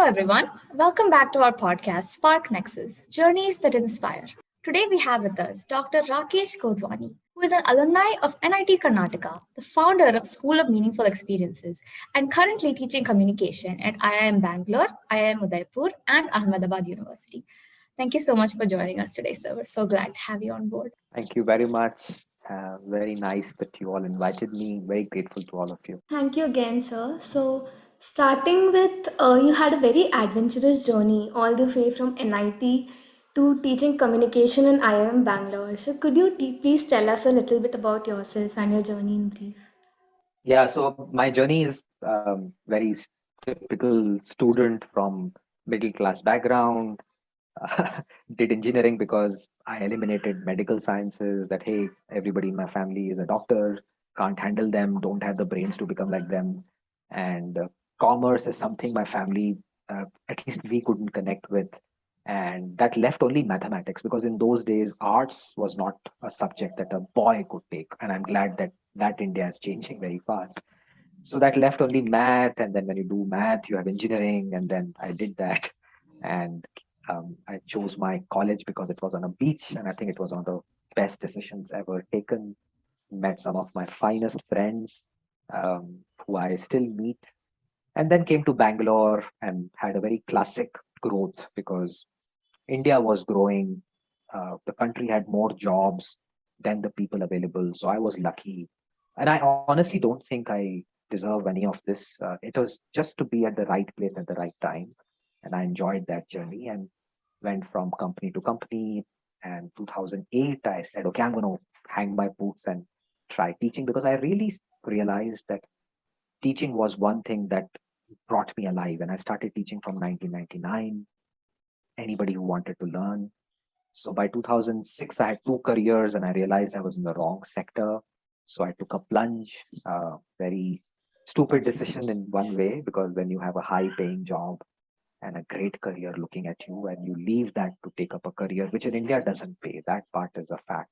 everyone. Welcome back to our podcast, SPARC Nexus Journeys that Inspire. Today, we have with us Dr. Rakesh Godhwani, who is an alumni of NIT Karnataka, the founder of School of Meaningful Experiences, and currently teaching communication at IIM Bangalore, IIM Udaipur, and Ahmedabad University. Thank you so much for joining us today, sir. We're so glad to have you on board. Thank you very much. Very nice that you all invited me. Very grateful to all of you. Thank you again, sir. So, starting with, you had a very adventurous journey all the way from NIT to teaching communication in IIM Bangalore. So, could you please tell us a little bit about yourself and your journey in brief? Yeah, so my journey is very typical student from middle class background. Did engineering because I eliminated medical sciences. That hey, everybody in my family is a doctor. Can't handle them. Don't have the brains to become like them. And commerce is something my family, at least we couldn't connect with. And that left only mathematics because in those days arts was not a subject that a boy could take. And I'm glad that India is changing very fast. So that left only math, and then when you do math, you have engineering, and then I did that, and I chose my college because it was on a beach, and I think it was one of the best decisions ever taken. Met some of my finest friends, who I still meet, and then came to Bangalore and had a very classic growth because India was growing. The country had more jobs than the people available, so I was lucky, and I honestly don't think I deserve any of this. It was just to be at the right place at the right time, and I enjoyed that journey and went from company to company. And 2008, I said, okay, I'm going to hang my boots and try teaching because I really realized that teaching was one thing that brought me alive. And I started teaching from 1999. Anybody who wanted to learn. So by 2006, I had two careers and I realized I was in the wrong sector. So I took a plunge, very stupid decision in one way, because when you have a high paying job and a great career looking at you and you leave that to take up a career, which in India doesn't pay, that part is a fact.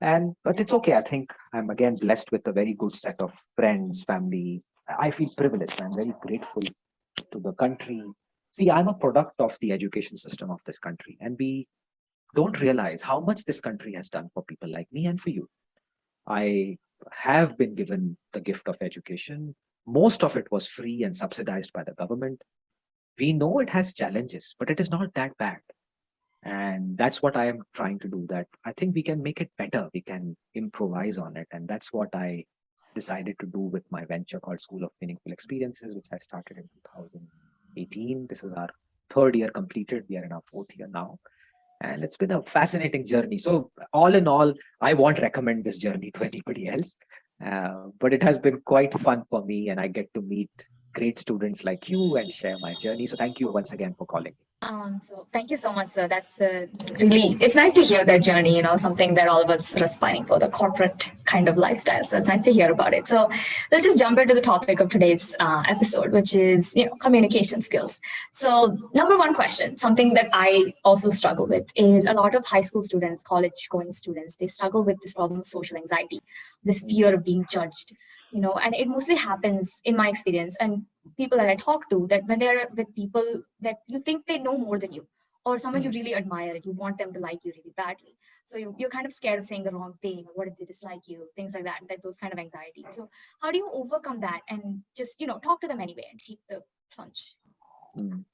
But it's okay. I think I'm again blessed with a very good set of friends, family. I feel privileged. I'm very grateful to the country. See, I'm a product of the education system of this country, and we don't realize how much this country has done for people like me and for you. I have been given the gift of education. Most of it was free and subsidized by the government. We know it has challenges, but it is not that bad. And that's what I am trying to do. That I think we can make it better. We can improvise on it. And that's what I decided to do with my venture called School of Meaningful Experiences, which I started in 2018. This is our third year completed. We are in our fourth year now. And it's been a fascinating journey. So all in all, I won't recommend this journey to anybody else. But it has been quite fun for me, and I get to meet great students like you and share my journey. So thank you once again for calling me. So thank you so much, sir. That's really, it's nice to hear that journey, something that all of us are aspiring for, the corporate kind of lifestyle. So it's nice to hear about it. So let's just jump into the topic of today's episode, which is, communication skills. So number one question, something that I also struggle with is a lot of high school students, college going students, they struggle with this problem of social anxiety, this fear of being judged, and it mostly happens in my experience. And people that I talk to, that when they're with people that you think they know more than you, or someone you really admire, you want them to like you really badly. So you're kind of scared of saying the wrong thing. What if they dislike you? Things like that those kind of anxieties. So how do you overcome that and just, talk to them anyway and take the plunge? Mm.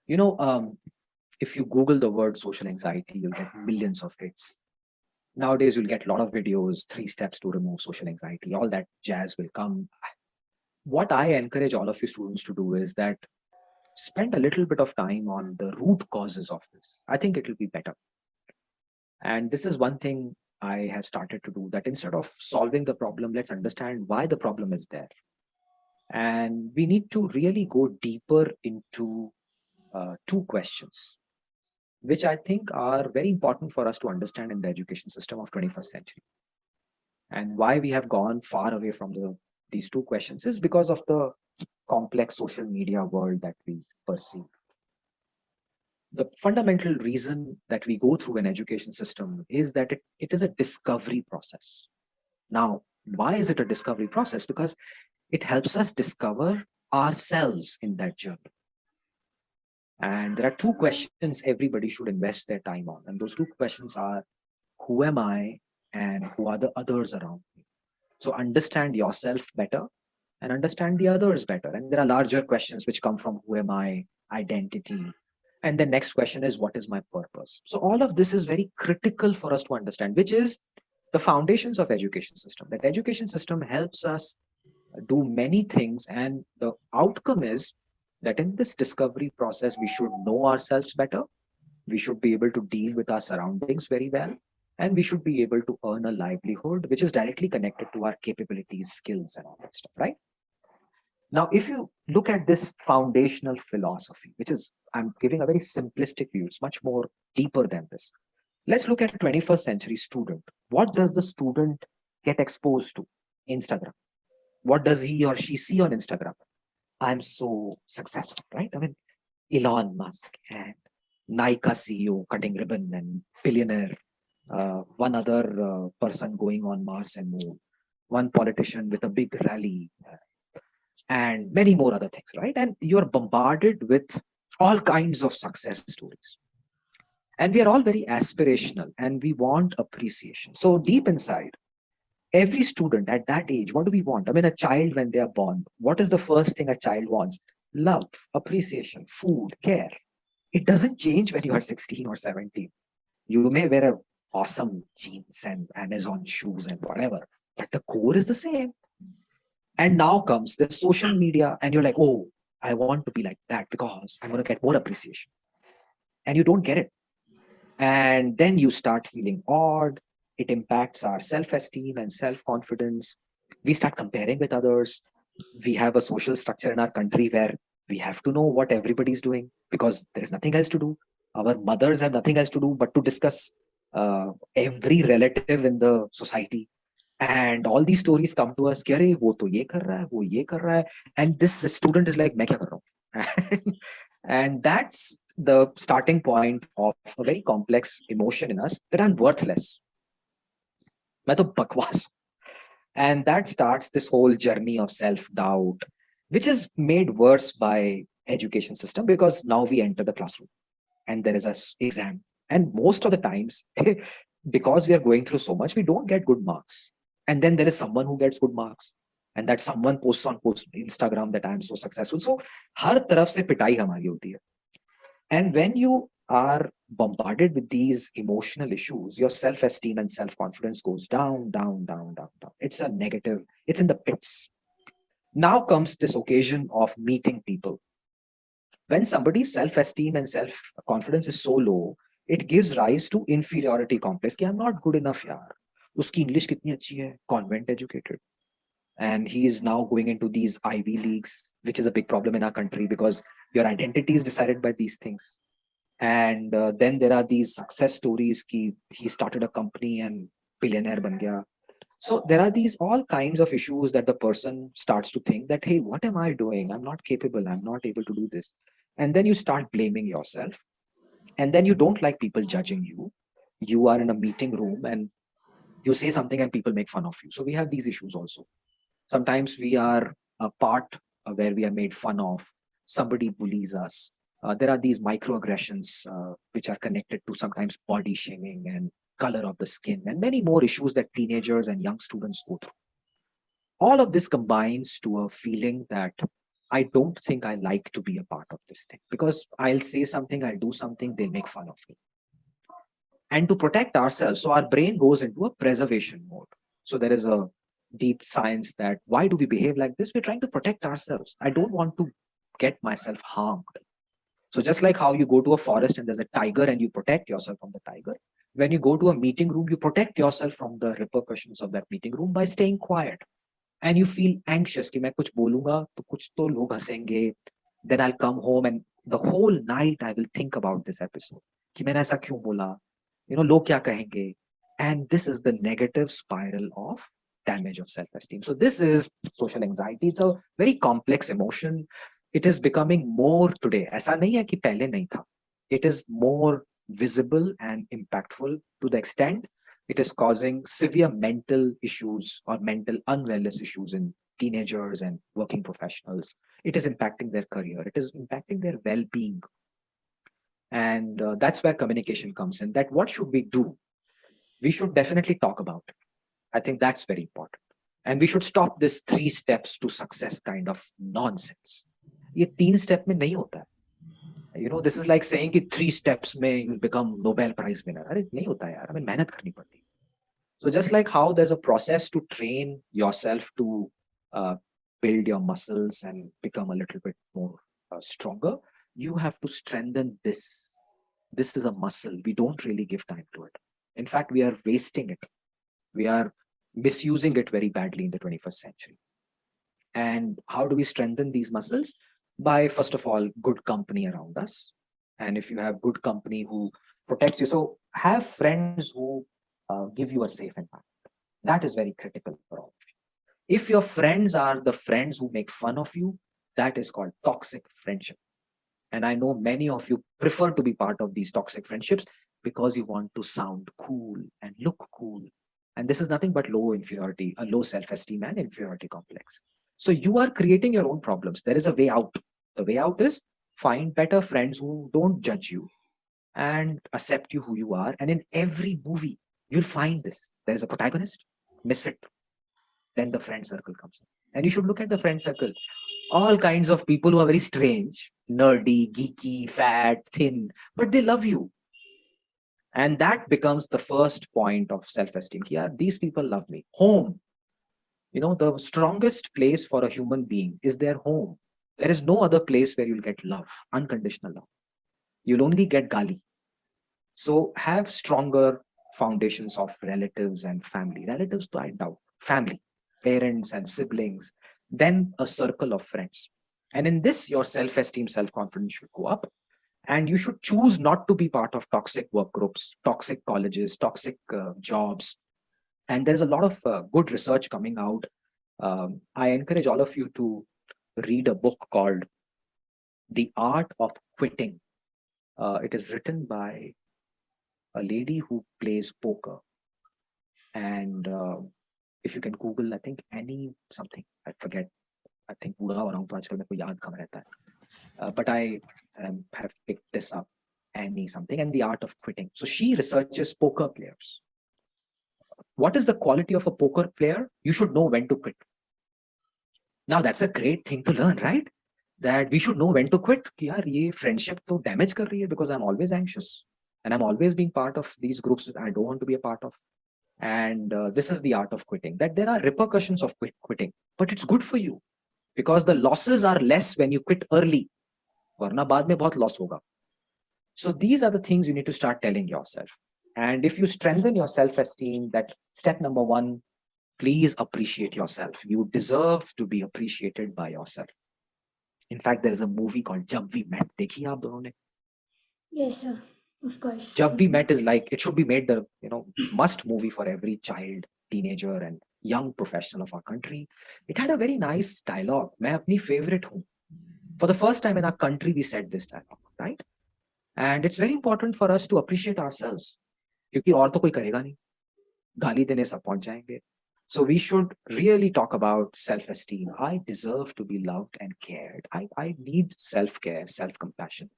You know, if you Google the word social anxiety, you'll get millions of hits. Nowadays, you'll get a lot of videos, 3 steps to remove social anxiety, all that jazz will come. What I encourage all of you students to do is that spend a little bit of time on the root causes of this. I think it will be better. And this is one thing I have started to do, that instead of solving the problem, let's understand why the problem is there. And we need to really go deeper into 2 questions, which I think are very important for us to understand in the education system of 21st century. And why we have gone far away from these 2 questions is because of the complex social media world that we perceive. The fundamental reason that we go through an education system is that it is a discovery process. Now, why is it a discovery process? Because it helps us discover ourselves in that journey. And there are two questions everybody should invest their time on. And those two questions are, who am I and who are the others around me? So understand yourself better and understand the others better. And there are larger questions which come from who am I, identity. And the next question is, what is my purpose? So all of this is very critical for us to understand, which is the foundations of education system. That education system helps us do many things, and the outcome is that in this discovery process, we should know ourselves better, we should be able to deal with our surroundings very well, and we should be able to earn a livelihood which is directly connected to our capabilities, skills, and all that stuff, right? Now, if you look at this foundational philosophy, which is, I'm giving a very simplistic view, it's much more deeper than this. Let's look at a 21st century student. What does the student get exposed to? Instagram. What does he or she see on Instagram? I'm so successful, right? I mean, Elon Musk and Nike CEO cutting ribbon and billionaire, one other person going on Mars and Moon, one politician with a big rally, and many more other things, right? And you're bombarded with all kinds of success stories. And we are all very aspirational and we want appreciation. So deep inside, every student at that age, what do we want? I mean, a child when they are born, what is the first thing a child wants? Love, appreciation, food, care. It doesn't change when you are 16 or 17. You may wear awesome jeans and Amazon shoes and whatever, but the core is the same. And now comes the social media, and you're like, oh, I want to be like that because I'm going to get more appreciation. And you don't get it. And then you start feeling odd. It impacts our self-esteem and self-confidence. We start comparing with others. We have a social structure in our country where we have to know what everybody's doing because there is nothing else to do. Our mothers have nothing else to do but to discuss every relative in the society. And all these stories come to us, "Kya re, wo to ye kar raha hai, wo ye kar raha hai." And the student is like, "Main kya kar raha hu?" And that's the starting point of a very complex emotion in us, that I'm worthless. Main to bakwas. And that starts this whole journey of self-doubt, which is made worse by education system because now we enter the classroom and there is an exam. And most of the times, because we are going through so much, we don't get good marks. And then there is someone who gets good marks. And that someone posts on Instagram that I'm so successful. So, har taraf se pitai hamari hoti hai. And when you are bombarded with these emotional issues, your self-esteem and self-confidence goes down, down, down, down, down. It's a negative, it's in the pits. Now comes this occasion of meeting people. When somebody's self-esteem and self-confidence is so low, it gives rise to inferiority complex. Ki, I'm not good enough, yaar. Uski English kitni achhi hai, convent educated. And he is now going into these Ivy Leagues, which is a big problem in our country because your identity is decided by these things. And then there are these success stories ki he started a company and billionaire ban gaya. So there are these all kinds of issues that the person starts to think that, hey, what am I doing? I'm not capable. I'm not able to do this. And then you start blaming yourself. And then you don't like people judging you. You are in a meeting room and you say something and people make fun of you. So we have these issues also. Sometimes we are a part where we are made fun of. Somebody bullies us. There are these microaggressions which are connected to sometimes body shaming and color of the skin and many more issues that teenagers and young students go through. All of this combines to a feeling that I don't think I like to be a part of this thing because I'll say something, I'll do something, they'll make fun of me. And to protect ourselves, so our brain goes into a preservation mode. So there is a deep science that why do we behave like this? We're trying to protect ourselves. I don't want to get myself harmed. So just like how you go to a forest and there's a tiger and you protect yourself from the tiger, when you go to a meeting room, you protect yourself from the repercussions of that meeting room by staying quiet. And you feel anxious कि मैं कुछ बोलूंगा तो कुछ तो लोग हंसेंगे. Then I'll come home and the whole night I will think about this episode. कि मैंने ऐसा क्यों बोला? You know, लोग क्या कहेंगे? And this is the negative spiral of damage of self-esteem. So this is social anxiety. It's a very complex emotion. It is becoming more today. ऐसा नहीं है कि पहले नहीं था. It is more visible and impactful to the extent it is causing severe mental issues or mental unwellness issues in teenagers and working professionals. It is impacting their career. It is impacting their well-being. And that's where communication comes in, that what should we do? We should definitely talk about it. I think that's very important. And we should stop this 3 steps to success kind of nonsense. ये 3 step में नहीं होता है. You know, this is like saying कि 3 steps में you'll become Nobel Prize winner. अरे नहीं होता है यार, हमें मेहनत करनी पड़ती है. So just like how there's a process to train yourself to build your muscles and become a little bit more stronger, you have to strengthen this. This is a muscle. We don't really give time to it. In fact, we are wasting it. We are misusing it very badly in the 21st century. And how do we strengthen these muscles? By, first of all, good company around us. And if you have good company who protects you, so have friends who give you a safe environment. That is very critical for all of you. If your friends are the friends who make fun of you, that is called toxic friendship. And I know many of you prefer to be part of these toxic friendships because you want to sound cool and look cool. And this is nothing but low inferiority, a low self-esteem and inferiority complex. So you are creating your own problems. There is a way out. The way out is find better friends who don't judge you and accept you who you are. And in every movie, you'll find this. There's a protagonist, misfit. Then the friend circle comes in. And you should look at the friend circle. All kinds of people who are very strange, nerdy, geeky, fat, thin, but they love you. And that becomes the first point of self-esteem. Yeah, these people love me. Home. You know, the strongest place for a human being is their home. There is no other place where you'll get love, unconditional love. You'll only get gali. So have stronger foundations of relatives and family. Relatives, I doubt. Family, parents and siblings. Then a circle of friends. And in this, your self-esteem, self-confidence should go up. And you should choose not to be part of toxic work groups, toxic colleges, toxic jobs. And there's a lot of good research coming out. I encourage all of you to read a book called The Art of Quitting. It is written by a lady who plays poker. And if you can Google, I think Annie something, I forget. I think बूढ़ा हो रहा हूँ तो आजकल मेरे को याद कम रहता है. But I have picked this up, Annie something, and The Art of Quitting. So she researches poker players. What is the quality of a poker player? You should know when to quit. Now that's a great thing to learn, right? That we should know when to quit. कि यार ये friendship तो damage कर रही है because I'm always anxious and I'm always being part of these groups that I don't want to be a part of. And this is the art of quitting. That there are repercussions of quitting, but it's good for you because the losses are less when you quit early. वरना बाद में बहुत loss होगा. So these are the things you need to start telling yourself. And if you strengthen your self-esteem, that step number 1, please appreciate yourself. You deserve to be appreciated by yourself. In fact, there is a movie called Jab We Met. देखी आप दोनों ने? Yes, sir. Of course. Jab We Met is like, it should be made the must movie for every child, teenager and young professional of our country. It had a very nice dialogue. मैं अपनी favorite हूँ. For the first time in our country, we said this dialogue, right? And it's very important for us to appreciate ourselves. क्योंकि और तो कोई करेगा नहीं. गाली देने सब पहुंच जाएंगे. So we should really talk about self-esteem. I deserve to be loved and cared. I need self-care, self-compassion.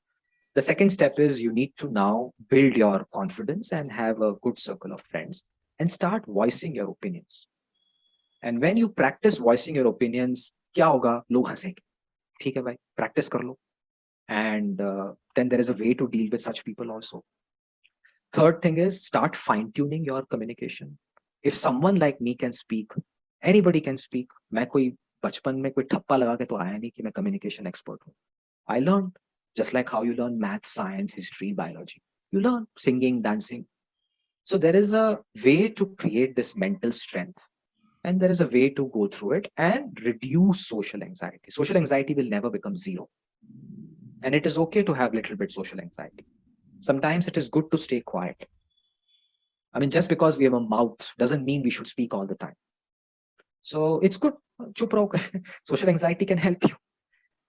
The second step is you need to now build your confidence and have a good circle of friends and start voicing your opinions. And when you practice voicing your opinions, क्या होगा? लोग हंसेंगे. ठीक है भाई, practice कर लो. And then there is a way to deal with such people also. Third thing is start fine-tuning your communication. If someone like me can speak, anybody can speak. मैं कोई बचपन में कोई ठप्पा लगा के तो आया नहीं कि मैं communication expert हूँ. I learned just like how you learn math, science, history, biology. You learn singing, dancing. So there is a way to create this mental strength. And there is a way to go through it and reduce social anxiety. Social anxiety will never become zero. And it is okay to have a little bit social anxiety. Sometimes it is good to stay quiet. I mean, just because we have a mouth doesn't mean we should speak all the time. So it's good. Chup raho. Social anxiety can help you.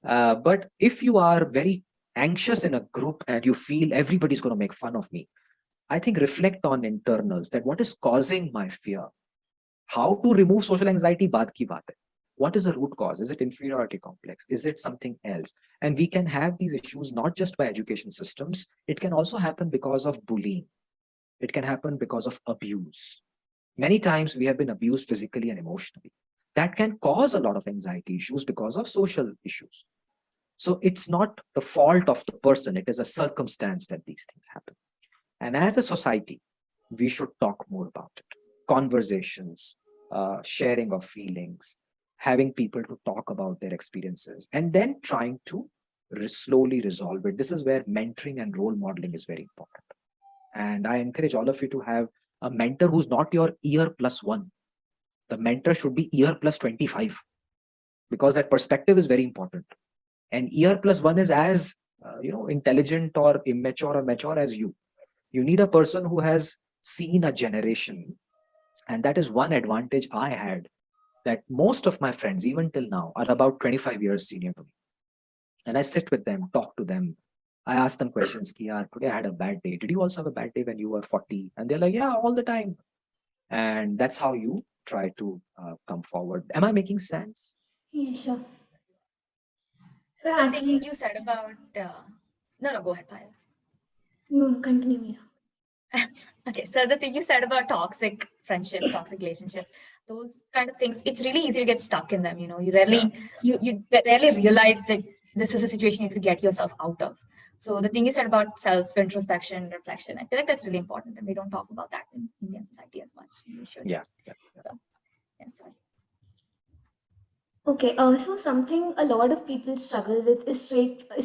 But if you are very anxious in a group and you feel everybody's going to make fun of me, I think reflect on internals, that what is causing my fear. How to remove social anxiety, baat ki baat hai. What is the root cause? Is it inferiority complex? Is it something else? And we can have these issues not just by education systems. It can also happen because of bullying. It can happen because of abuse. Many times we have been abused physically and emotionally. That can cause a lot of anxiety issues because of social issues. So it's not the fault of the person. It is a circumstance that these things happen. And as a society, we should talk more about it. Conversations, sharing of feelings, having people to talk about their experiences, and then trying to slowly resolve it. This is where mentoring and role modeling is very important. And I encourage all of you to have a mentor who's not your ear plus one. The mentor should be ear plus 25, because that perspective is very important. And ear plus one is as intelligent or immature or mature as you. You need a person who has seen a generation. And that is one advantage I had, that most of my friends, even till now, are about 25 years senior to me. And I sit with them, talk to them. I ask them questions. Today I had a bad day. Did you also have a bad day when you were 40? And they're like, yeah, all the time. And that's how you try to come forward. Am I making sense? Yeah, sure. So I think actually, you said about no, go ahead, Payal. no, continue, Mira. Okay, so the thing you said about toxic friendships, toxic relationships, those kind of things, it's really easy to get stuck in them. You rarely you rarely realize that this is a situation you need to get yourself out of. So the thing you said about self-introspection, reflection, I feel like that's really important, and we don't talk about that in Indian society as much. We should. Yeah. So, yes, sorry. Okay, so something a lot of people struggle with is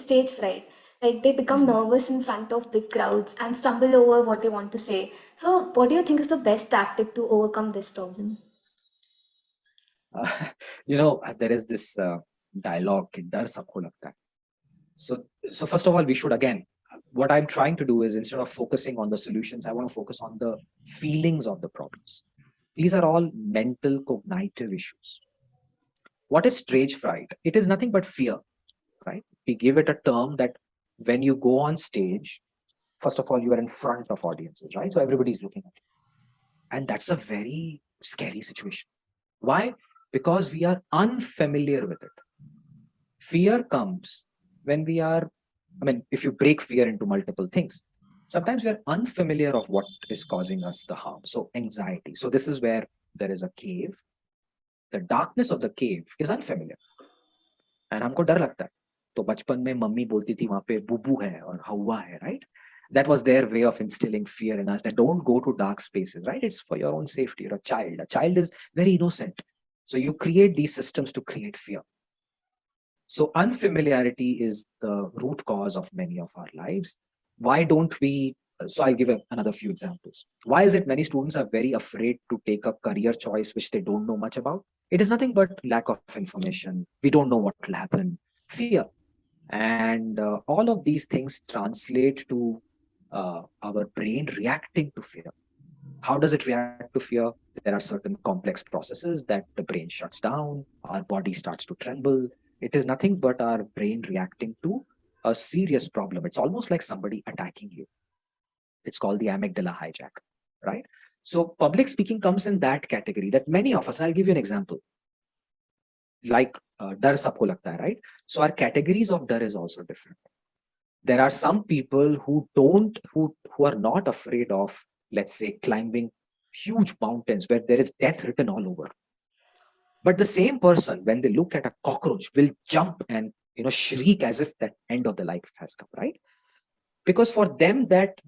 stage fright. Like they become nervous in front of big crowds and stumble over what they want to say. So, what do you think is the best tactic to overcome this problem? There is this dialogue, कि डर सबको लगता है. So first of all, we should, again, what I'm trying to do is, instead of focusing on the solutions, I want to focus on the feelings of the problems. These are all mental cognitive issues. What is stage fright? It is nothing but fear, right? We give it a term that when you go on stage, first of all, you are in front of audiences, right? So everybody's looking at you. And that's a very scary situation. Why? Because we are unfamiliar with it. Fear comes when we are, if you break fear into multiple things, sometimes we are unfamiliar of what is causing us the harm. So anxiety. So this is where there is a cave. The darkness of the cave is unfamiliar. And हमको डर लगता है. तो बचपन में mummy बोलती थी वहां पे बुबू है और हवा है, right? That was their way of instilling fear in us, that don't go to dark spaces, right? It's for your own safety. You're a child. A child is very innocent. So you create these systems to create fear. So unfamiliarity is the root cause of many of our lives. Why don't we? So I'll give another few examples. Why is it many students are very afraid to take a career choice which they don't know much about? It is nothing but lack of information. We don't know what will happen. Fear. And all of these things translate to our brain reacting to fear. How does it react to fear? There are certain complex processes that the brain shuts down, our body starts to tremble. It is nothing but our brain reacting to a serious problem. It's almost like somebody attacking you. It's called the amygdala hijack, right? So public speaking comes in that category, that many of us, and I'll give you an example. Like dar sabko lagta hai, right? So our categories of dar is also different. There are some people who are not afraid of, let's say, climbing huge mountains where there is death written all over. But the same person, when they look at a cockroach, will jump and shriek as if that end of the life has come, right? Because for them that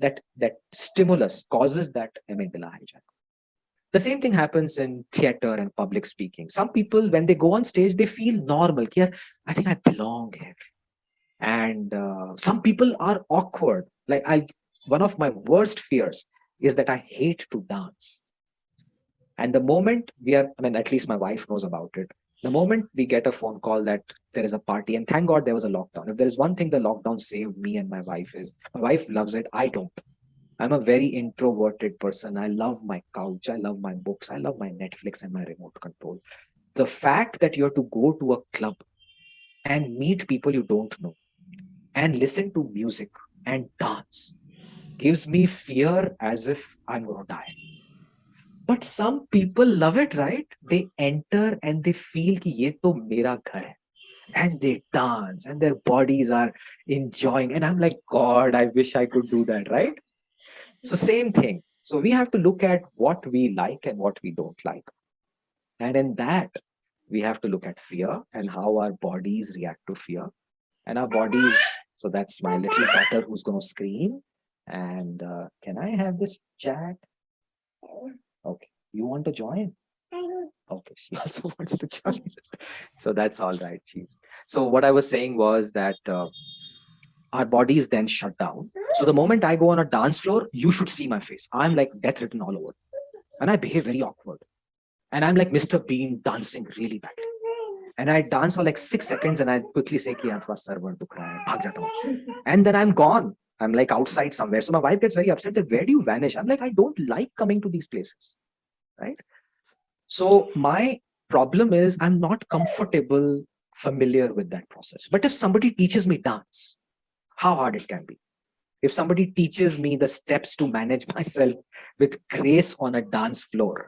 stimulus causes that amygdala hijack. The same thing happens in theater and public speaking. Some people, when they go on stage, they feel normal. I think I belong here. And some people are awkward. Like one of my worst fears is that I hate to dance. And the moment at least my wife knows about it. The moment we get a phone call that there is a party, and thank God there was a lockdown. If there is one thing the lockdown saved me and my wife is, my wife loves it. I don't. I'm a very introverted person. I love my couch. I love my books. I love my Netflix and my remote control. The fact that you have to go to a club and meet people you don't know and listen to music and dance gives me fear as if I'm going to die. But But some people love it, right? They enter and they feel ki ye to mera ghar hai. And they dance and their bodies are enjoying. And I'm like, God, I wish I could do that, right? So same thing. So we have to look at what we like and what we don't like. And in that, we have to look at fear and how our bodies react to fear. And our bodies, so that's my little daughter who's going to scream. And can I have this chat? Okay. You want to join? Okay, she also wants to join. So that's all right. So what I was saying was that our bodies then shut down. So the moment I go on a dance floor, you should see my face. I'm like death written all over. And I behave very awkward. And I'm like Mr. Bean dancing really badly. And I dance for like 6 seconds and I quickly say, ki yaar, thora server dukh raha hai, bhag jata hu. And then I'm gone. I'm like outside somewhere. So my wife gets very upset that where do you vanish? I'm like, I don't like coming to these places. Right? So my problem is I'm not comfortable, familiar with that process. But if somebody teaches me dance, how hard it can be. If somebody teaches me the steps to manage myself with grace on a dance floor,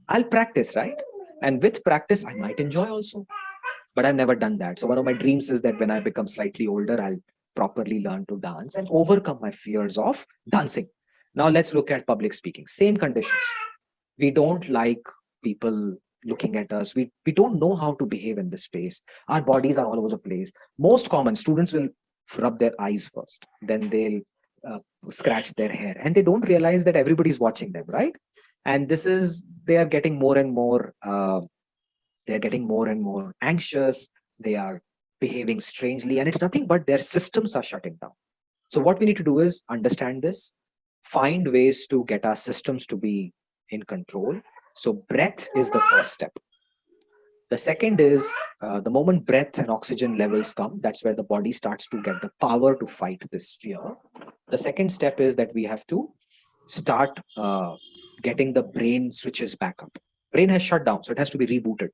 I'll practice, right? And with practice, I might enjoy also. But I've never done that. So one of my dreams is that when I become slightly older, I'll properly learn to dance and overcome my fears of dancing. Now let's look at public speaking. Same conditions. We don't like people looking at us. We don't know how to behave in this space. Our bodies are all over the place. Most common, students will rub their eyes first. Then they'll scratch their hair. And they don't realize that everybody's watching them, right? And they are getting more and more, anxious. They are behaving strangely. And it's nothing but their systems are shutting down. So what we need to do is understand this, find ways to get our systems to be in control. So breath is the first step. The second is the moment breath and oxygen levels come, that's where the body starts to get the power to fight this fear. The second step is that we have to start getting the brain switches back up. Brain has shut down, so it has to be rebooted.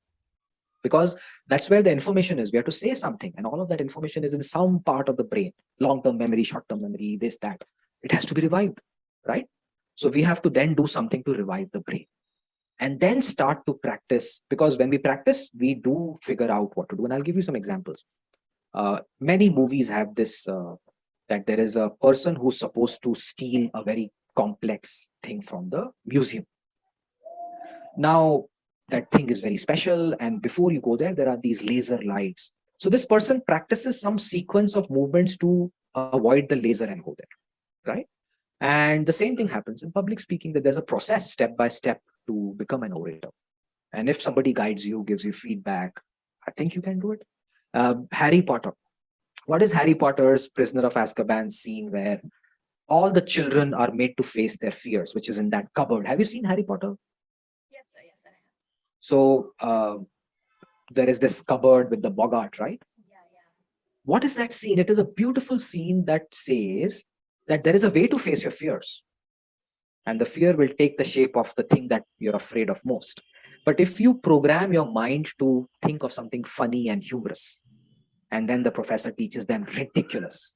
Because that's where the information is. We have to say something, and all of that information is in some part of the brain. Long-term memory, short-term memory, this, that. It has to be revived, right? So we have to then do something to revive the brain. And then start to practice, because when we practice, we do figure out what to do. And I'll give you some examples. Many movies have this, that there is a person who's supposed to steal a very complex thing from the museum. Now, that thing is very special. And before you go there are these laser lights. So this person practices some sequence of movements to avoid the laser and go there, right? And the same thing happens in public speaking, that there's a process step by step to become an orator. And if somebody guides you, gives you feedback, I think you can do it. Harry Potter. What is Harry Potter's Prisoner of Azkaban scene where all the children are made to face their fears, which is in that cupboard? Have you seen Harry Potter? Yes, sir. Yes, sir. So there is this cupboard with the boggart, right? Yeah. What is that scene? It is a beautiful scene that says that there is a way to face your fears. And the fear will take the shape of the thing that you're afraid of most. But if you program your mind to think of something funny and humorous, and then the professor teaches them ridiculous,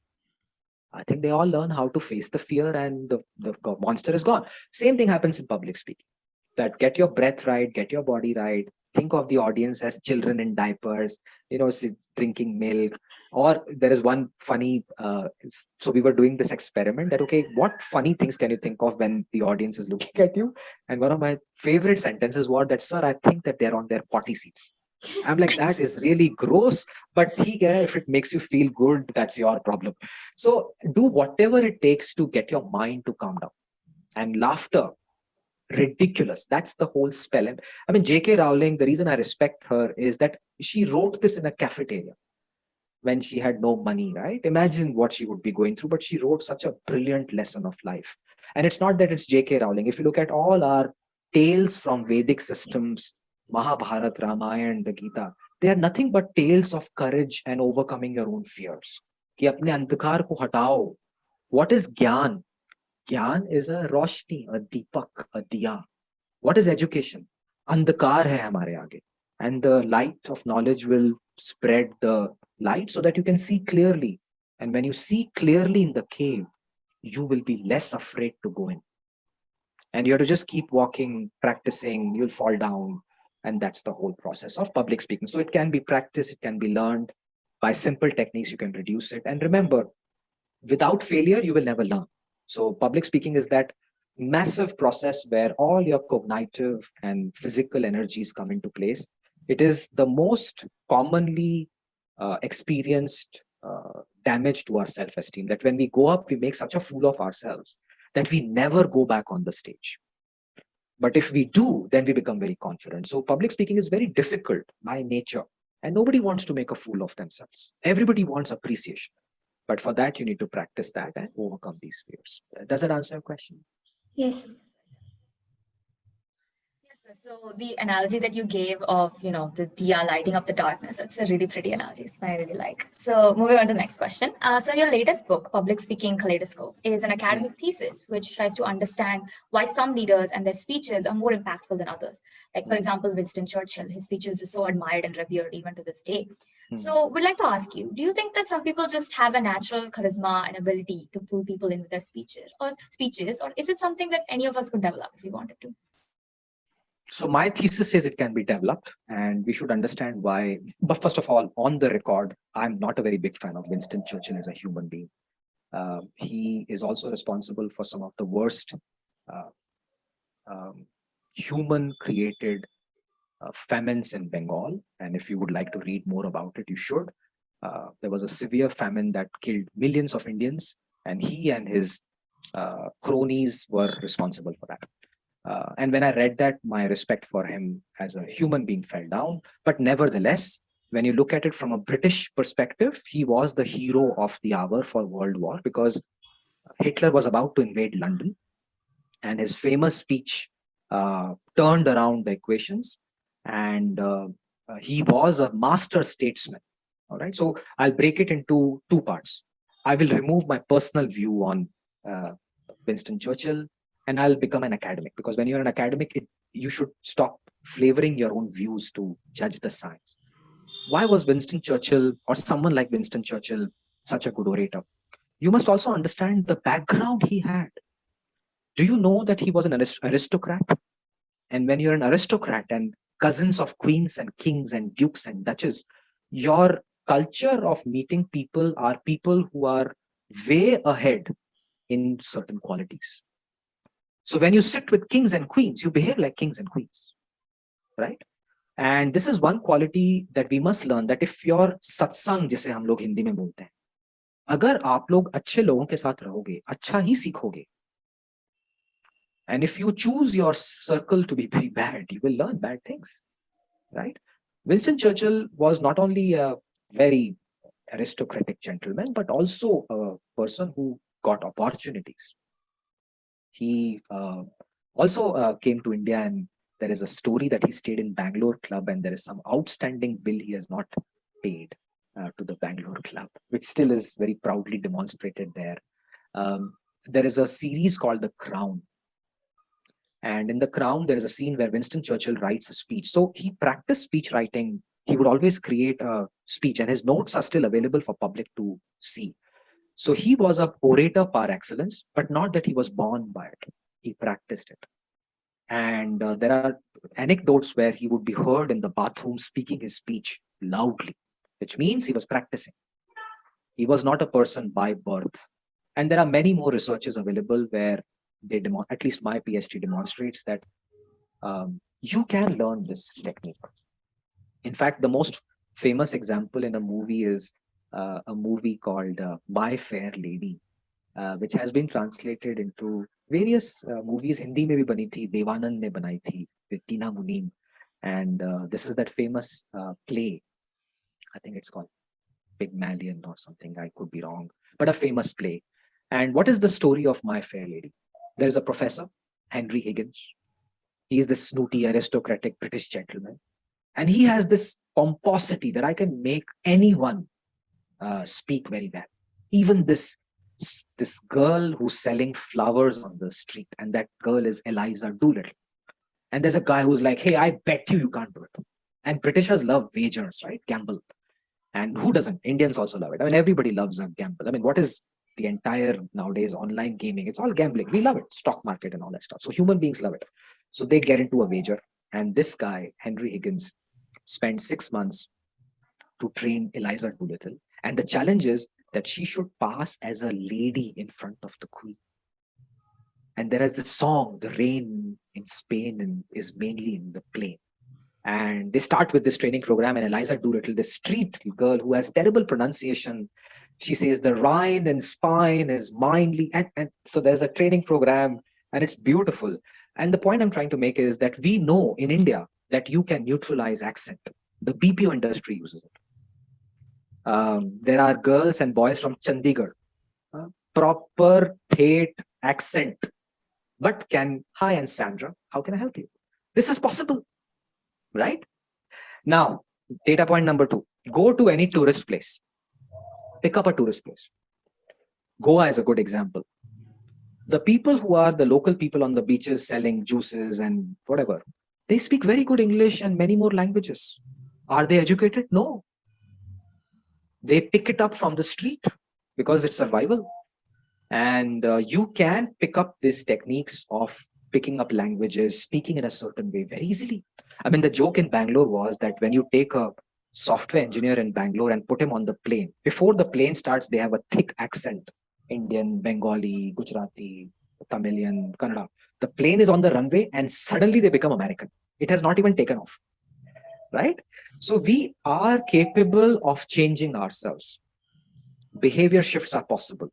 I think they all learn how to face the fear and the monster is gone. Same thing happens in public speaking. That get your breath right, get your body right. Think of the audience as children in diapers, drinking milk. Or there is one funny, so we were doing this experiment that, okay, what funny things can you think of when the audience is looking at you? And one of my favorite sentences was that, sir, I think that they're on their potty seats. I'm like, that is really gross, but if it makes you feel good, that's your problem. So do whatever it takes to get your mind to calm down. And laughter, ridiculous. That's the whole spell. And I mean, J.K. Rowling, the reason I respect her is that she wrote this in a cafeteria when she had no money, right? Imagine what she would be going through, but she wrote such a brilliant lesson of life. And it's not that it's J.K. Rowling. If you look at all our tales from Vedic systems, Mahabharata, Ramayana, the Gita, they are nothing but tales of courage and overcoming your own fears. Ki apne andhakar ko hatao. What is Gyan? Gyan is a roshni, a deepak, a diya. What is education? Andhakar hai hamare aage. And the light of knowledge will spread the light so that you can see clearly. And when you see clearly in the cave, you will be less afraid to go in. And you have to just keep walking, practicing, you'll fall down. And that's the whole process of public speaking. So it can be practiced, it can be learned. By simple techniques, you can reduce it. And remember, without failure, you will never learn. So public speaking is that massive process where all your cognitive and physical energies come into place. It is the most commonly experienced damage to our self-esteem, that when we go up, we make such a fool of ourselves that we never go back on the stage. But if we do, then we become very confident. So public speaking is very difficult by nature, and nobody wants to make a fool of themselves. Everybody wants appreciation. But for that, you need to practice that and overcome these fears. Does that answer your question? Yes. So the analogy that you gave of, the diya lighting up the darkness, that's a really pretty analogy. It's one I really like. So moving on to the next question. So your latest book, Public Speaking Kaleidoscope, is an academic thesis which tries to understand why some leaders and their speeches are more impactful than others. Like, for example, Winston Churchill, his speeches are so admired and revered even to this day. So we'd like to ask you, do you think that some people just have a natural charisma and ability to pull people in with their speeches, or is it something that any of us could develop if we wanted to? So my thesis says it can be developed, and we should understand why. But first of all, on the record, I'm not a very big fan of Winston Churchill as a human being. He is also responsible for some of the worst human-created famines in Bengal. And if you would like to read more about it, you should. There was a severe famine that killed millions of Indians, and he and his cronies were responsible for that. And when I read that, my respect for him as a human being fell down. But nevertheless, when you look at it from a British perspective, he was the hero of the hour for World War, because Hitler was about to invade London, and his famous speech turned around the equations, and he was a master statesman. All right, so I'll break it into two parts. I will remove my personal view on Winston Churchill, and I'll become an academic, because when you're an academic, you should stop flavoring your own views to judge the science. Why was Winston Churchill, or someone like Winston Churchill, such a good orator? You must also understand the background he had. Do you know that he was an aristocrat? And when you're an aristocrat and cousins of queens and kings and dukes and duchesses, your culture of meeting people are people who are way ahead in certain qualities. So when you sit with kings and queens, you behave like kings and queens, right? And this is one quality that we must learn, that if your satsang, जिसे हम लोग हिंदी में बोलते हैं, अगर आप लोग अच्छे लोगों के साथ रहोगे, अच्छा ही सीखोगे. And if you choose your circle to be very bad, you will learn bad things, right? Winston Churchill was not only a very aristocratic gentleman, but also a person who got opportunities. He also came to India, and there is a story that he stayed in Bangalore Club, and there is some outstanding bill he has not paid to the Bangalore Club, which still is very proudly demonstrated there. There is a series called The Crown. And in The Crown, there is a scene where Winston Churchill writes a speech. So he practiced speech writing. He would always create a speech, and his notes are still available for public to see. So he was an orator par excellence, but not that he was born by it. He practiced it. And there are anecdotes where he would be heard in the bathroom speaking his speech loudly, which means he was practicing. He was not a person by birth. And there are many more researches available where they at least my PhD demonstrates that you can learn this technique. In fact, the most famous example in a movie is a movie called My Fair Lady, which has been translated into various movies. Hindi mein bhi bani thi, Devanand ne banai thi with Tina Muneem, and this is that famous play. I think it's called Pygmalion or something. I could be wrong, but a famous play. And what is the story of My Fair Lady? There is a professor, Henry Higgins. He is this snooty, aristocratic British gentleman, and he has this pomposity that I can make anyone speak very well. Even this girl who's selling flowers on the street, and that girl is Eliza Doolittle. And there's a guy who's like, hey, I bet you can't do it. And Britishers love wagers, right? Gamble. And who doesn't? Indians also love it. I mean, everybody loves a gamble. I mean, what is the entire nowadays online gaming. It's all gambling. We love it, stock market and all that stuff. So human beings love it. So they get into a wager. And this guy, Henry Higgins, spent 6 months to train Eliza Doolittle. And the challenge is that she should pass as a lady in front of the queen. And there is this song, The Rain in Spain, and is mainly in the plane. And they start with this training program, and Eliza Doolittle, this street girl who has terrible pronunciation, she says the Rhine and spine is mindly. And so there's a training program, and it's beautiful. And the point I'm trying to make is that we know in India that you can neutralize accent. The BPO industry uses it. There are girls and boys from Chandigarh, proper Thet accent. But hi, and Sandra, how can I help you? This is possible, right? Now, data point number 2, go to any tourist place. Pick up a tourist place. Goa is a good example. The people who are the local people on the beaches selling juices and whatever, they speak very good English and many more languages. Are they educated? No. They pick it up from the street because it's survival. And you can pick up these techniques of picking up languages, speaking in a certain way very easily. I mean, the joke in Bangalore was that when you take a software engineer in Bangalore and put him on the plane, before the plane starts, they have a thick accent, Indian, Bengali, Gujarati, Tamilian, Kannada. The plane is on the runway and suddenly they become American. It has not even taken off, right? So we are capable of changing ourselves. Behavior shifts are possible.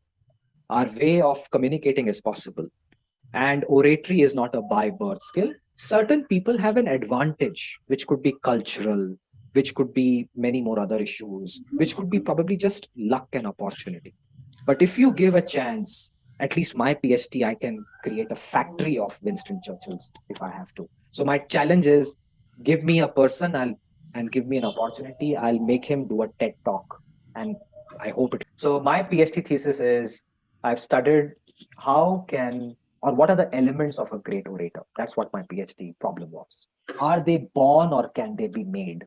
Our way of communicating is possible. And oratory is not a by birth skill. Certain people have an advantage, which could be cultural, which could be many more other issues, which could be probably just luck and opportunity. But if you give a chance, at least my PhD, I can create a factory of Winston Churchills if I have to. So my challenge is, give me a person and give me an opportunity. I'll make him do a TED talk. And I hope it. So my PhD thesis is, I've studied what are the elements of a great orator. That's what my PhD problem was. Are they born or can they be made?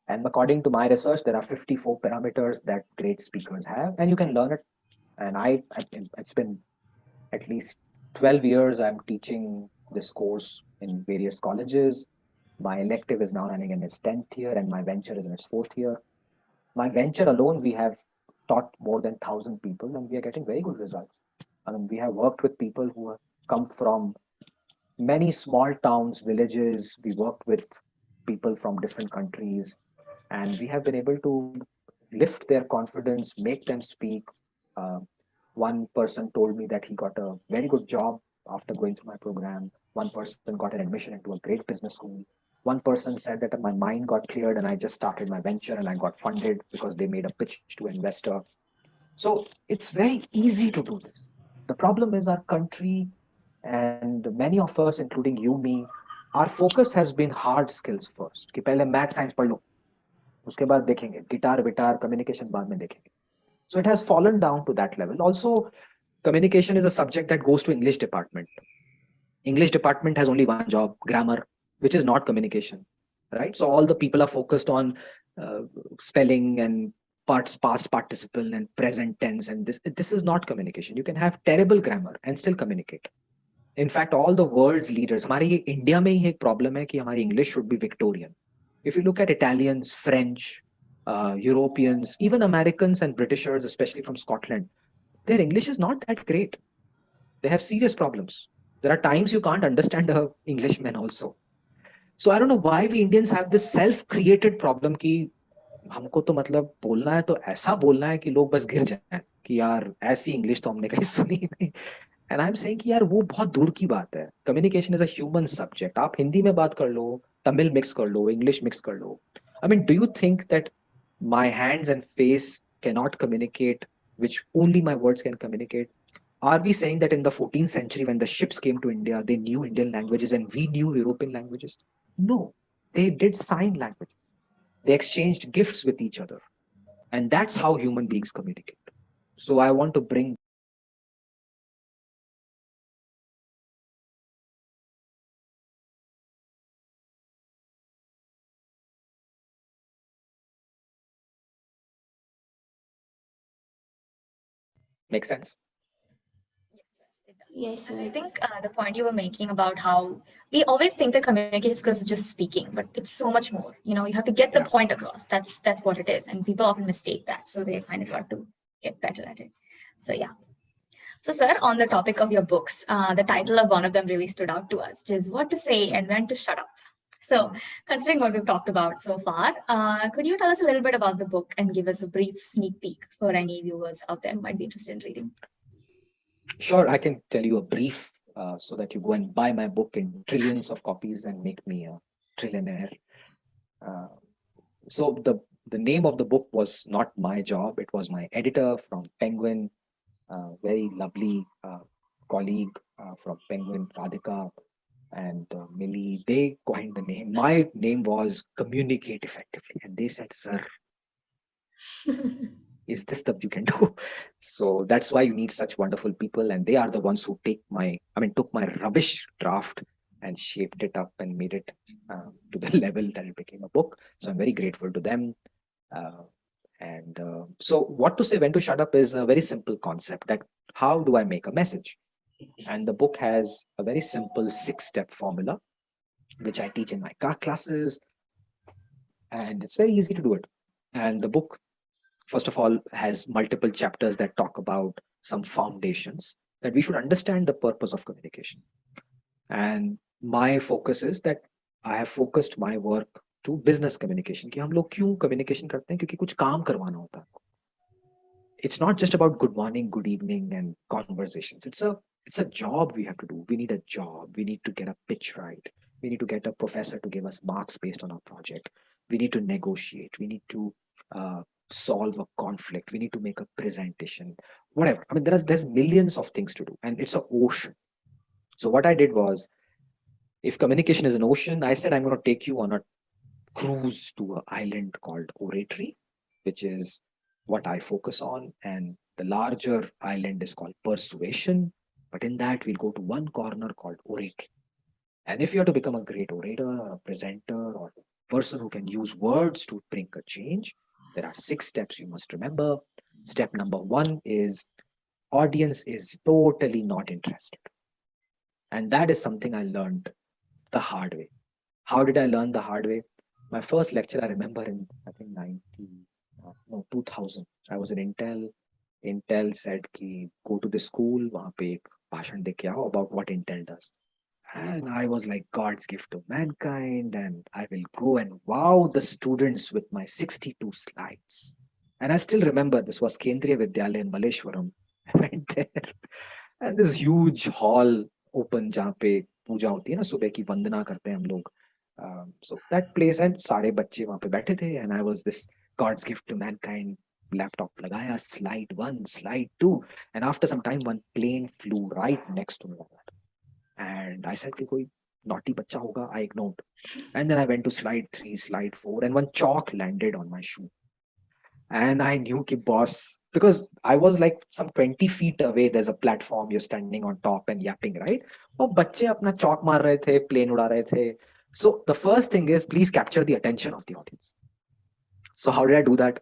And according to my research, there are 54 parameters that great speakers have, and you can learn it. And it's been at least 12 years I'm teaching this course in various colleges. My elective is now running in its 10th year, and my venture is in its 4th year. My venture alone, we have taught more than 1,000 people, and we are getting very good results. I mean, we have worked with people who have come from many small towns, villages. We worked with people from different countries, and we have been able to lift their confidence, make them speak. One person told me that he got a very good job after going through my program. One person got an admission into a great business school. One person said that my mind got cleared and I just started my venture and I got funded because they made a pitch to an investor. So it's very easy to do this. The problem is our country and many of us, including you, me, our focus has been hard skills first. कि पहले math science पढ़ लो, उसके बाद देखेंगे guitar communication बाद में देखेंगे. So it has fallen down to that level. Also, communication is a subject that goes to English department. English department has only one job, grammar, which is not communication, right? So all the people are focused on spelling and past participle and present tense, and this is not communication. You can have terrible grammar and still communicate. In fact, all the world's leaders, हमारे ये India में ही एक problem है कि हमारी English should be Victorian. If you look at Italians, French, Europeans, even Americans and Britishers, especially from Scotland, their English is not that great. They have serious problems. There are times you can't understand an Englishman also. So I don't know why we Indians have this self-created problem कि हमको तो मतलब बोलना है तो ऐसा बोलना है कि लोग बस गिर जाएं कि यार ऐसी इंग्लिश तो हमने कहीं सुनी नहीं. And I'm saying कि यार वो बहुत दूर की बात है. Communication is a human subject. आप हिंदी में बात कर लो, तमिल मिक्स कर लो, English मिक्स कर लो. I mean, do you think that my hands and face cannot communicate, which only my words can communicate? Are we saying that in the 14th century, when the ships came to India, they knew Indian languages and we knew European languages? No, they did sign language. They exchanged gifts with each other. And that's how human beings communicate. So I want to bring Make sense? Yes, And I sir. think the point you were making about how we always think that communication skills is just speaking, but it's so much more. You have to get the Yeah. point across. That's what it is, and people often mistake that, so they find it hard to get better at it. So yeah. So, sir, on the topic of your books, the title of one of them really stood out to us, which is "What to Say and When to Shut Up." So, considering what we've talked about so far, could you tell us a little bit about the book and give us a brief sneak peek for any viewers out there who might be interested in reading? Sure, I can tell you a brief so that you go and buy my book in trillions of copies and make me a trillionaire. Uh, so the name of the book was not my job. It was my editor from Penguin, very lovely colleague from Penguin, Radhika and Millie. They coined the name. My name was Communicate Effectively, and they said, "Sir, is this the you can do?" So that's why you need such wonderful people, and they are the ones who took my rubbish draft and shaped it up and made it to the level that it became a book. So I'm very grateful to them. So what to say, when to shut up is a very simple concept, that how do I make a message? And the book has a very simple 6-step formula, which I teach in my car classes, and it's very easy to do it. And the book, first of all, has multiple chapters that talk about some foundations that we should understand the purpose of communication. And my focus is that I have focused my work to business communication, कि हम लोग क्यों communication करते हैं, क्योंकि कुछ काम करवाना होता है. It's not just about good morning, good evening, and conversations. It's a job we have to do. We need a job. We need to get a pitch right. We need to get a professor to give us marks based on our project. We need to negotiate. We need to solve a conflict. We need to make a presentation. Whatever. I mean, there's millions of things to do, and it's an ocean. So what I did was, if communication is an ocean, I said I'm going to take you on a cruise to an island called Oratory, which is what I focus on. And the larger island is called Persuasion. But in that, we'll go to one corner called Oratory. And if you have to become a great orator or a presenter or a person who can use words to bring a change, there are 6 steps you must remember. Step number 1 is audience is totally not interested. And that is something I learned the hard way. How did I learn the hard way? My first lecture, I remember in, I think, 2000. I was in Intel. Intel said, ki, go to the school, wahan pe ek bhashan de ke aao about what Intel does. And I was like, God's gift to mankind, and I will go and wow the students with my 62 slides. And I still remember, this was Kendriya Vidyalaya in Malleshwaram. I went there, and this huge hall open जहाँ पे पूजा होती है ना, सुबह की वंदना करते हैं हम लोग. So that place, and सारे बच्चे वहाँ पे बैठे थे, and I was this God's gift to mankind. Laptop लगाया, slide 1, slide 2, and after some time one plane flew right next to me like that. And I said कि कोई naughty बच्चा होगा. I ignored. And then I went to slide 3, slide 4, and one chalk landed on my shoe. And I knew कि boss, because I was like some 20 feet away, there's a platform, you're standing on top and yapping, right? और बच्चे अपना chalk मार रहे थे, plane उड़ा रहे थे. So the first thing is, please capture the attention of the audience. So how did I do that?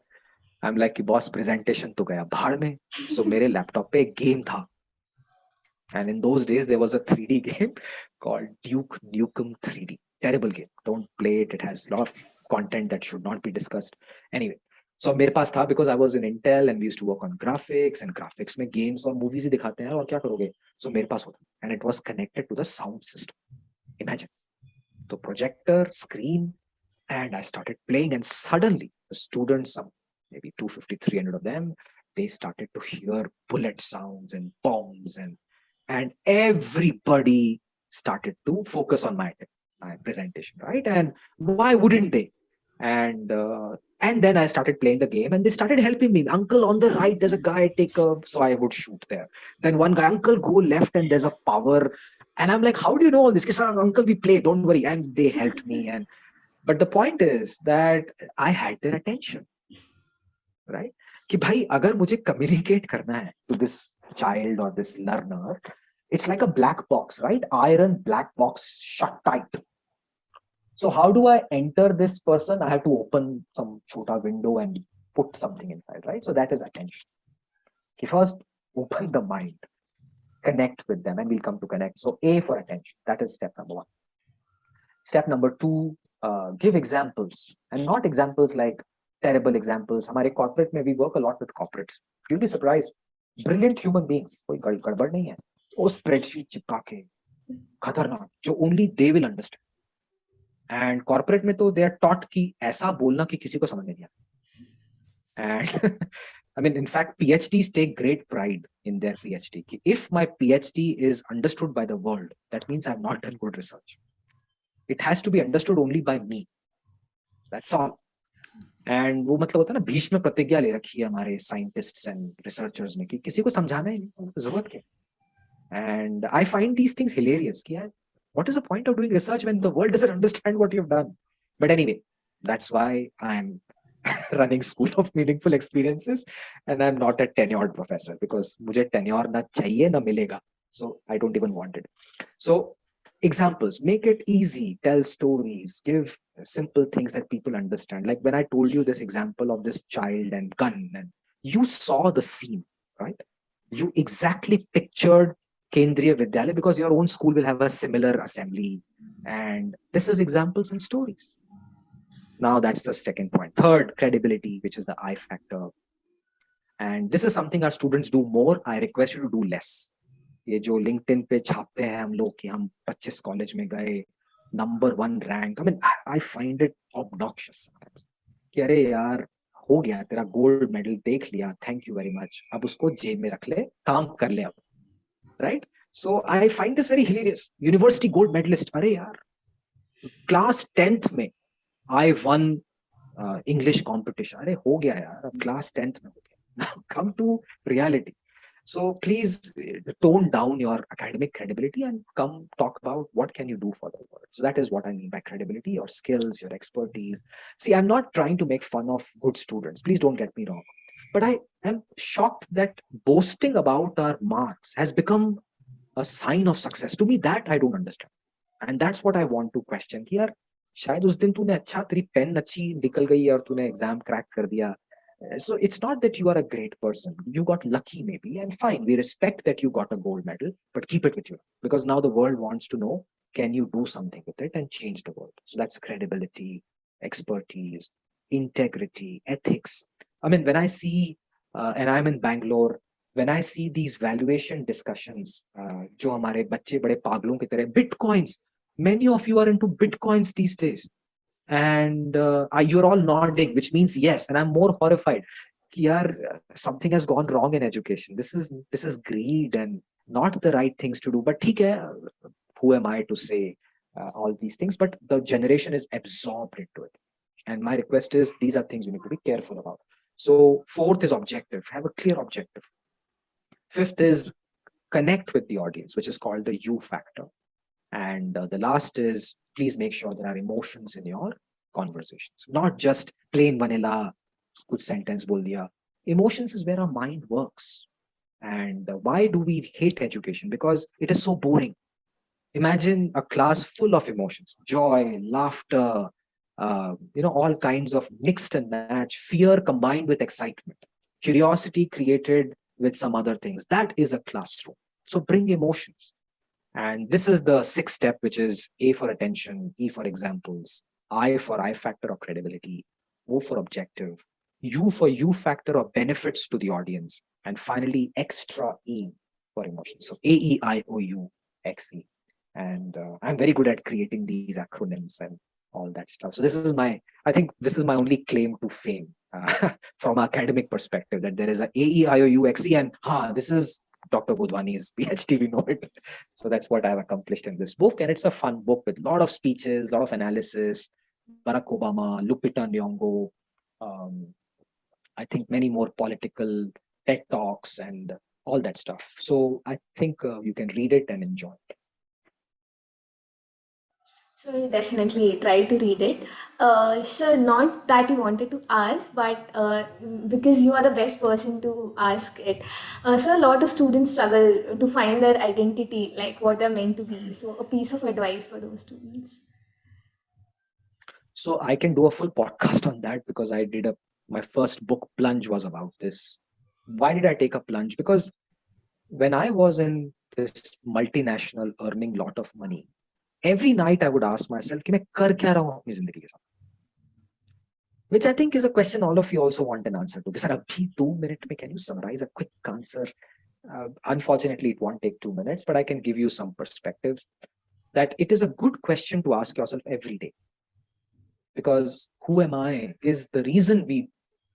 I'm like कि boss, presentation तो गया भाड़ में. So मेरे laptop पे एक game था. And in those days, there was a 3D game called Duke Nukem 3D. Terrible game. Don't play it. It has a lot of content that should not be discussed. Anyway, so मेरे पास था, because I was in Intel and we used to work on graphics, and graphics में games और movies ही दिखाते हैं, और क्या करोगे? So मेरे पास होता, and it was connected to the sound system. Imagine. The projector, screen, and I started playing, and suddenly the students, some maybe 250, 300 of them, they started to hear bullet sounds and bombs, and everybody started to focus on my presentation, right? And why wouldn't they? And then I started playing the game, and they started helping me. Uncle, on the right, there's a guy, take a... So I would shoot there. Then one guy, uncle, go left, and there's a power. And I'm like, how do you know all this? Because, uncle, we play, don't worry. And they helped me. But the point is that I had their attention, right? कि भाई अगर मुझे communicate करना है to this child or this learner, it's like a black box, right? Iron black box shut tight. So how do I enter this person? I have to open some chota window and put something inside, right? So that is attention. Okay, first, open the mind, connect with them, and we'll come to connect. So A for attention. That is step number one. Step number two, give examples, and not examples like terrible examples. हमारे corporate में we work a lot with corporates. You'll be surprised. Brilliant human beings. कोई गड़बड़ नहीं है. वो spreadsheet चिपका के खतरनाक जो only they will understand. And corporate में तो they are taught कि ऐसा बोलना कि किसी को समझ नहीं आता. And I mean, in fact, PhDs take great pride in their PhD. If my PhD is understood by the world, that means I've not done good research. It has to be understood only by me. That's all. And वो मतलब होता है ना, भीष्म प्रतिज्ञा ले रखी है हमारे scientists and researchers ने कि किसी को समझाना ही नहीं, जरूरत क्या. And I find these things hilarious. कि यार, what is the point of doing research when the world doesn't understand what you've done? But anyway, that's why I'm running School of Meaningful Experiences, and I'm not a tenured professor because मुझे tenure ना चाहिए ना मिलेगा. So I don't even want it. So examples, make it easy, tell stories, give simple things that people understand. Like when I told you this example of this child and gun, and you saw the scene, right? You exactly pictured Kendriya Vidyalaya because your own school will have a similar assembly. And this is examples and stories. Now that's the second point. Third, credibility, which is the I factor. And this is something our students do more. I request you to do less. ये जो LinkedIn पे छापते हैं हम लोग कि हम 25 college में गए, number 1 rank. I mean, I find it obnoxious sometimes. कि अरे यार हो गया, तेरा गोल्ड मेडल देख लिया, थैंक यू वेरी मच, अब उसको जेब में रख ले, काम कर ले अब, right? So I find this very hilarious. University gold medalist, अरे यार क्लास 10th में I won English competition. अरे हो गया यार, अब क्लास 10th में हो गया. Come to reality. So please tone down your academic credibility and come talk about what can you do for the world. So that is what I mean by credibility, your skills, your expertise. See, I'm not trying to make fun of good students. Please don't get me wrong. But I am shocked that boasting about our marks has become a sign of success. To me, that I don't understand. And that's what I want to question. कि यार शायद उस दिन तूने अच्छा, तेरी pen अच्छी निकल गई और तूने एग्जाम क्रैक कर दिया. So it's not that you are a great person. You got lucky maybe, and fine. We respect that you got a gold medal, but keep it with you because now the world wants to know, can you do something with it and change the world? So that's credibility, expertise, integrity, ethics. I mean, when I see, and I'm in Bangalore, when I see these valuation discussions, जो हमारे बच्चे बड़े पागलों की तरह, bitcoins, many of you are into bitcoins these days. And you're all nodding, which means yes, and I'm more horrified. Something has gone wrong in education. This is greed and not the right things to do. But theek hai, who am I to say all these things? But the generation is absorbed into it, and my request is these are things you need to be careful about. So fourth is objective. Have a clear objective. Fifth is connect with the audience, which is called the U factor. And the last is please make sure there are emotions in your conversations, not just plain vanilla, good sentence bol diya. Emotions is where our mind works. And why do we hate education? Because it is so boring. Imagine a class full of emotions, joy, laughter, all kinds of mixed and match, fear combined with excitement, curiosity created with some other things. That is a classroom. So bring emotions. And this is the sixth step, which is A for attention, E for examples, I for I factor or credibility, O for objective, U for U factor or benefits to the audience, and finally extra E for emotions. So AEIOUXE. And I'm very good at creating these acronyms and all that stuff. So I think this is my only claim to fame from academic perspective, that there is a AEIOUXE and this is Dr. Godhwani's PhD, we know it. So that's what I've accomplished in this book. And it's a fun book with a lot of speeches, a lot of analysis, Barack Obama, Lupita Nyong'o, I think many more political TED Talks and all that stuff. So I think you can read it and enjoy it. So I'll definitely try to read it. So not that you wanted to ask, but because you are the best person to ask it. So a lot of students struggle to find their identity, like what they're meant to be. So a piece of advice for those students. So I can do a full podcast on that because I did my first book plunge was about this. Why did I take a plunge? Because when I was in this multinational earning lot of money, every night I would ask myself कि मैं कर क्या रहा हूँ अपनी जिंदगी के साथ? Which I think is a question all of you also want an answer to. Sir, abhi 2 minutes mein, can you summarize a quick answer? Unfortunately, it won't take 2 minutes, but I can give you some perspectives that it is a good question to ask yourself every day. Because who am I is the reason we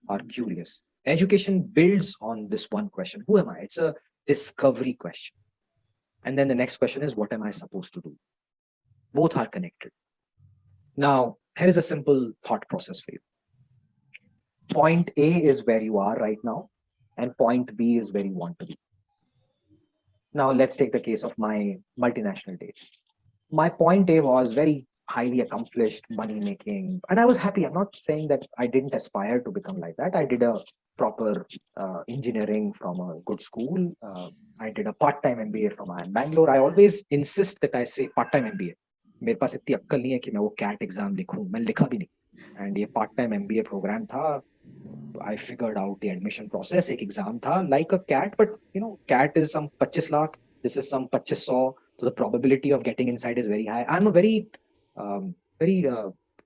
are curious. Education builds on this one question. Who am I? It's a discovery question. And then the next question is, what am I supposed to do? Both are connected. Now, here is a simple thought process for you. Point A is where you are right now, and point B is where you want to be. Now, let's take the case of my multinational days. My point A was very highly accomplished, money making, and I was happy. I'm not saying that I didn't aspire to become like that. I did a proper engineering from a good school. I did a part-time MBA from IIM Bangalore. I always insist that I say part-time MBA. मेरे पास इतनी अक्कल नहीं है कि मैं वो CAT exam लिखूं, मैंने लिखा भी नहीं. And ये part-time MBA program था. I figured out the admission process. एक exam था like a CAT, but you know, CAT is some 25 lakh. This is some 2500. So the probability of getting inside is very high. I'm a very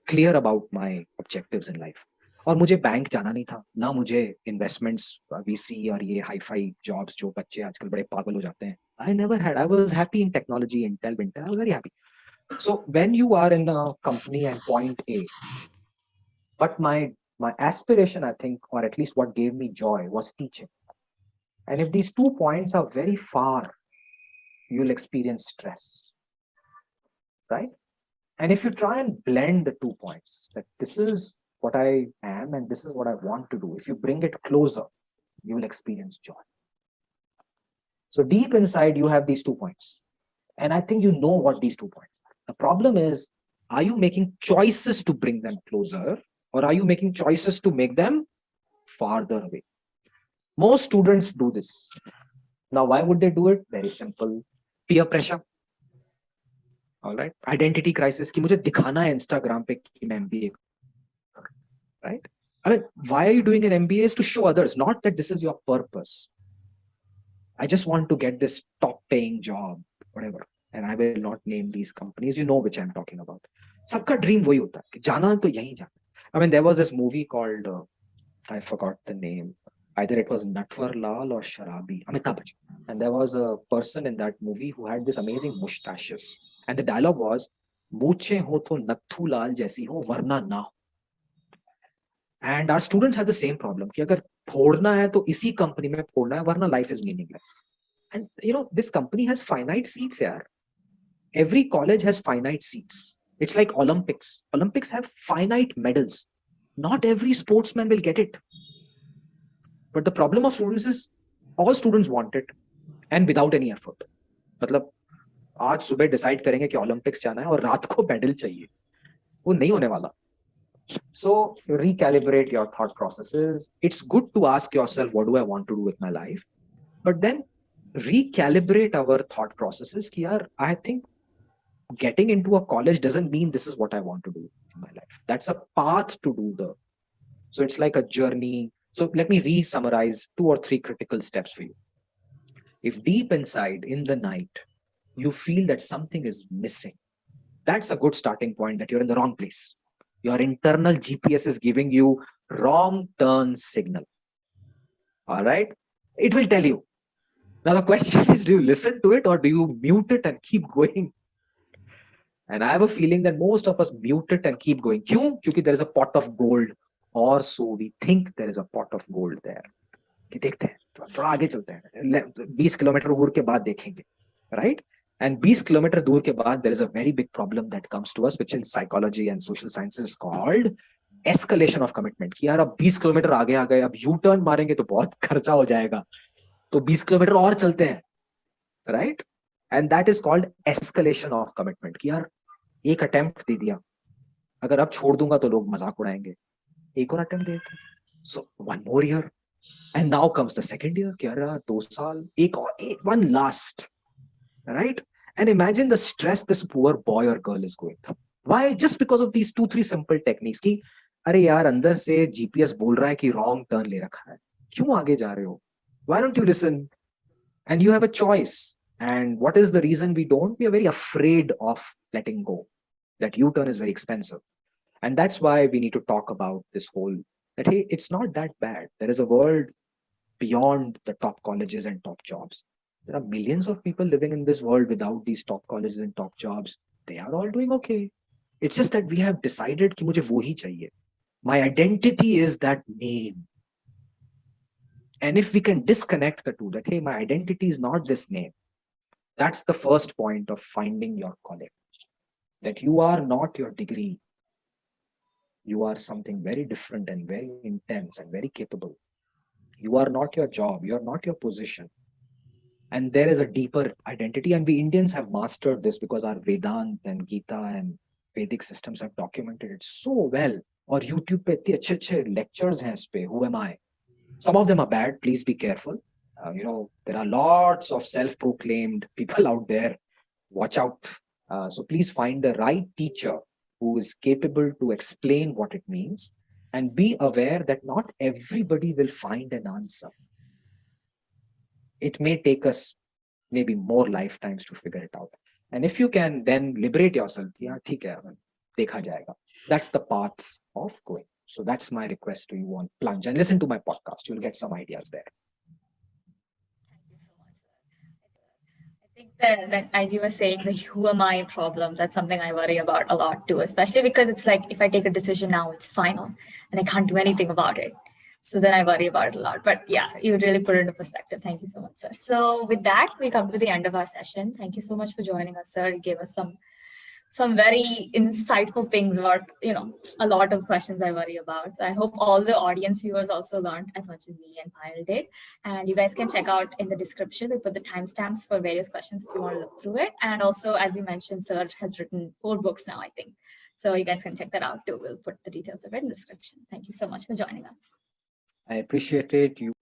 clear about my objectives in life. और मुझे bank जाना नहीं था, ना मुझे investments VC और ये hi fi jobs जो बच्चे आजकल बड़े पागल हो जाते हैं. I never had. I was happy in technology, Intel. I was very happy. So when you are in a company and point A, but my aspiration, I think, or at least what gave me joy was teaching. And if these 2 points are very far, you'll experience stress, right? And if you try and blend the 2 points, that this is what I am and this is what I want to do, if you bring it closer, you will experience joy. So deep inside, you have these 2 points. And I think you know what these 2 points are. The problem is, are you making choices to bring them closer, or are you making choices to make them farther away? Most students do this. Now, why would they do it? Very simple. Peer pressure. All right. Identity crisis. कि मुझे दिखाना है Instagram पे कि मैं MBA. Right? I mean, why are you doing an MBA? Is to show others, not that this is your purpose. I just want to get this top paying job, whatever. And I will not name these companies. You know which I'm talking about. सबका dream वही होता है कि जाना तो यहीं जाना. I mean, there was this movie called, I forgot the name. Either it was Natwar Lal or Sharabi, Amitabh Bachchan. And there was a person in that movie who had this amazing mustaches. And the dialogue was, "Mooche ho to Nathu Lal jaisi ho, varna na ho." And our students have the same problem. कि अगर फोड़ना है तो इसी company में फोड़ना है, वरना life is meaningless. And you know, this company has finite seats here. Every college has finite seats. It's like Olympics. Olympics have finite medals. Not every sportsman will get it. But the problem of students is all students want it and without any effort. मतलब आज सुबह decide करेंगे कि Olympics जाना है और रात को medal चाहिए. वो नहीं होने वाला. So recalibrate your thought processes. It's good to ask yourself, what do I want to do with my life? But then recalibrate our thought processes. Ki yaar, I think getting into a college doesn't mean this is what I want to do in my life. That's a path to do the. So it's like a journey. So let me re-summarize 2 or 3 critical steps for you. If deep inside in the night, you feel that something is missing, that's a good starting point that you're in the wrong place. Your internal GPS is giving you wrong turn signal. All right. It will tell you. Now the question is, do you listen to it or do you mute it and keep going? And I have a feeling that most of us mute it and keep going. क्यों? क्योंकि there is a pot of gold, or so we think there is a pot of gold there. कि देखते हैं, थोड़ा आगे चलते हैं, 20 kilometre दूर के बाद देखेंगे, right? And 20 kilometers दूर के बाद there is a very big problem that comes to us, which in psychology and social sciences is called escalation of commitment. कि यार अब 20 किलोमीटर आगे आ गए, अब U-turn मारेंगे तो बहुत खर्चा हो जाएगा, तो 20 किलोमीटर और चलते हैं, right? And that is called escalation of commitment. कि यार एक attempt दे दिया, अगर अब छोड़ दूंगा तो लोग मजाक उड़ाएंगे, एक और attempt देते, so one more year, and now comes the second year, कि यार 2 साल, एक और, one last, right? And imagine the stress this poor boy or girl is going through. Why? Just because of these 2-3 simple techniques. कि अरे यार अंदर से GPS बोल रहा है कि wrong turn ले रखा है, क्यों आगे जा रहे हो? Why don't you listen? And you have a choice. And what is the reason we don't? We are very afraid of letting go. That U-turn is very expensive. And that's why we need to talk about this whole, that, hey, it's not that bad. There is a world beyond the top colleges and top jobs. There are millions of people living in this world without these top colleges and top jobs. They are all doing okay. It's just that we have decided कि मुझे वो ही चाहिए. My identity is that name. And if we can disconnect the two, that, hey, my identity is not this name. That's the first point of finding your calling. That you are not your degree. You are something very different and very intense and very capable. You are not your job. You are not your position. And there is a deeper identity. And we Indians have mastered this because our Vedant and Gita and Vedic systems have documented it so well. Or YouTube pe इतने अच्छे lectures हैं इस पे. Who am I? Some of them are bad. Please be careful. There are lots of self-proclaimed people out there. Watch out. So please find the right teacher who is capable to explain what it means, and be aware that not everybody will find an answer. It may take us maybe more lifetimes to figure it out. And if you can then liberate yourself, yeah, theek hai, dekha jayega. That's the path of going. So that's my request to you on Plunge. And listen to my podcast. You'll get some ideas there. Thank you so much, sir. I think that as you were saying, the who am I problem, that's something I worry about a lot too, especially because it's like if I take a decision now, it's final and I can't do anything about it. So then I worry about it a lot. But yeah, you really put it into perspective. Thank you so much, sir. So with that, we come to the end of our session. Thank you so much for joining us, sir. You gave us some very insightful things about, a lot of questions I worry about. So I hope all the audience viewers also learned as much as me and Payal did. And you guys can check out in the description. We put the timestamps for various questions if you want to look through it. And also, as we mentioned, sir has written 4 books now, I think. So you guys can check that out too. We'll put the details of it in the description. Thank you so much for joining us. I appreciate it. You